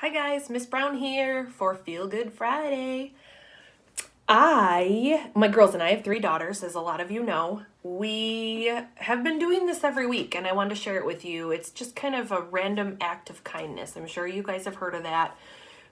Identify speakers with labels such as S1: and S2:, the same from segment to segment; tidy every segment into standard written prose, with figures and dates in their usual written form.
S1: Hi guys, Miss Brown here for Feel Good Friday. My girls and I have 3 daughters, as a lot of you know. We have been doing this every week, and I wanted to share it with you. It's just kind of a random act of kindness. I'm sure you guys have heard of that.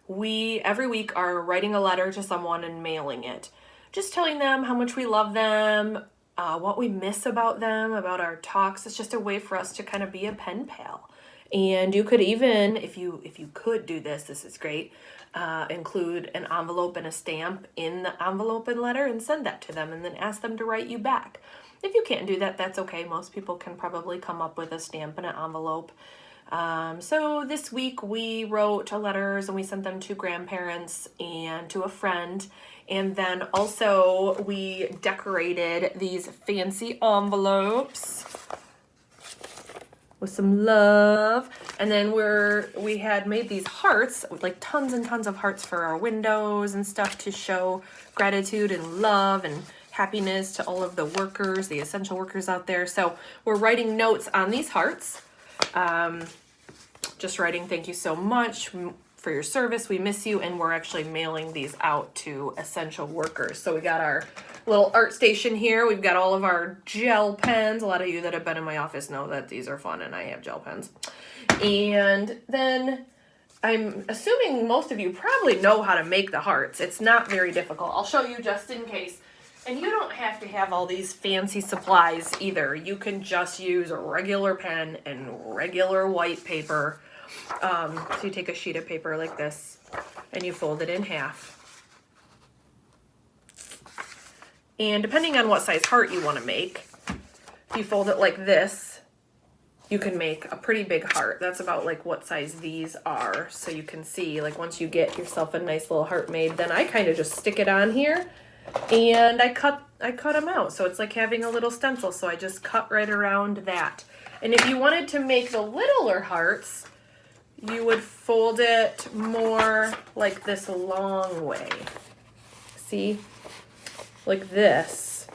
S1: We, every week, are writing a letter to someone and mailing it. Just telling them how much we love them, what we miss about them, about our talks. It's just a way for us to kind of be a pen pal. And you could even, if you could do this is great, include an envelope and a stamp in the envelope and letter and send that to them and then ask them to write you back. If you can't do that, that's okay. Most people can probably come up with a stamp and an envelope. So this week we wrote letters and we sent them to grandparents and to a friend. And then also we decorated these fancy envelopes with some love. And then we had made these hearts, like tons and tons of hearts for our windows and stuff to show gratitude and love and happiness to all of the workers, the essential workers out there. So we're writing notes on these hearts. Just writing, thank you so much for your service. We miss you. And we're actually mailing these out to essential workers. So we got our little art station here. We've got all of our gel pens. A lot of you that have been in my office know that these are fun and I have gel pens. And then I'm assuming most of you probably know how to make the hearts. It's not very difficult. I'll show you just in case. And you don't have to have all these fancy supplies either. You can just use a regular pen and regular white paper. So you take a sheet of paper like this and you fold it in half. And depending on what size heart you want to make, if you fold it like this, you can make a pretty big heart. That's about like what size these are. So you can see, like, once you get yourself a nice little heart made, then I kind of just stick it on here and I cut them out. So it's like having a little stencil. So I just cut right around that. And if you wanted to make the littler hearts, you would fold it more like this long way. See? Like this.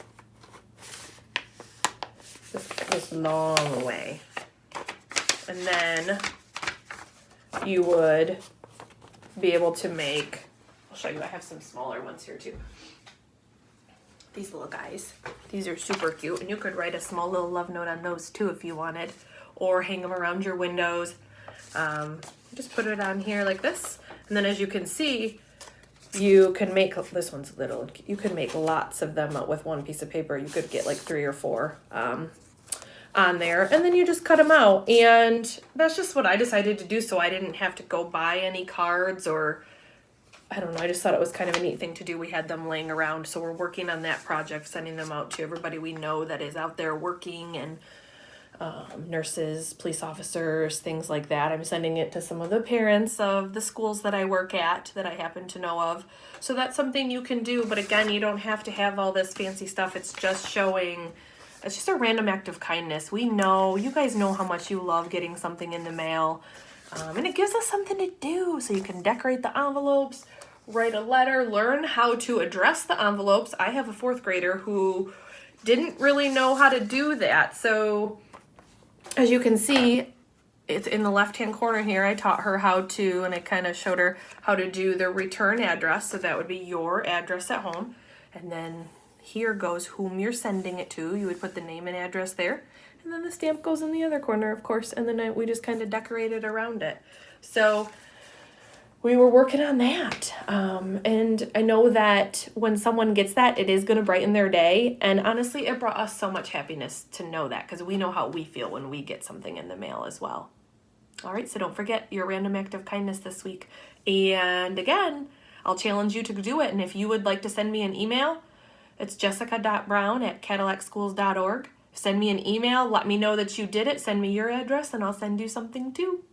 S1: This long way. And then you would be able to make, I'll show you, I have some smaller ones here too. These little guys. These are super cute, and you could write a small little love note on those too if you wanted, or hang them around your windows. Just put it on here like this, and then as you can see, you can make, this one's little, you can make lots of them with one piece of paper. You could get like 3 or 4 on there, and then you just cut them out. And that's just what I decided to do, so I didn't have to go buy any cards, or I don't know, I just thought it was kind of a neat thing to do. We had them laying around, so we're working on that project, sending them out to everybody we know that is out there working, and nurses, police officers, things like that. I'm sending it to some of the parents of the schools that I work at that I happen to know of. So that's something you can do. But again, you don't have to have all this fancy stuff. It's just showing, it's just a random act of kindness. We know, you guys know how much you love getting something in the mail. And it gives us something to do. So you can decorate the envelopes, write a letter, learn how to address the envelopes. I have a 4th grader who didn't really know how to do that. So as you can see, it's in the left-hand corner here. I taught her how to, and I kind of showed her how to do the return address. So that would be your address at home. And then here goes whom you're sending it to. You would put the name and address there. And then the stamp goes in the other corner, of course. And then we just kind of decorated around it. So we were working on that. And I know that when someone gets that, it is going to brighten their day. And honestly, it brought us so much happiness to know that, because we know how we feel when we get something in the mail as well. All right, so don't forget your random act of kindness this week. And again, I'll challenge you to do it. And if you would like to send me an email, it's jessica.brown@cadillacschools.org. Send me an email. Let me know that you did it. Send me your address, and I'll send you something too.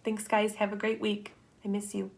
S1: Thanks, guys. Have a great week. I miss you.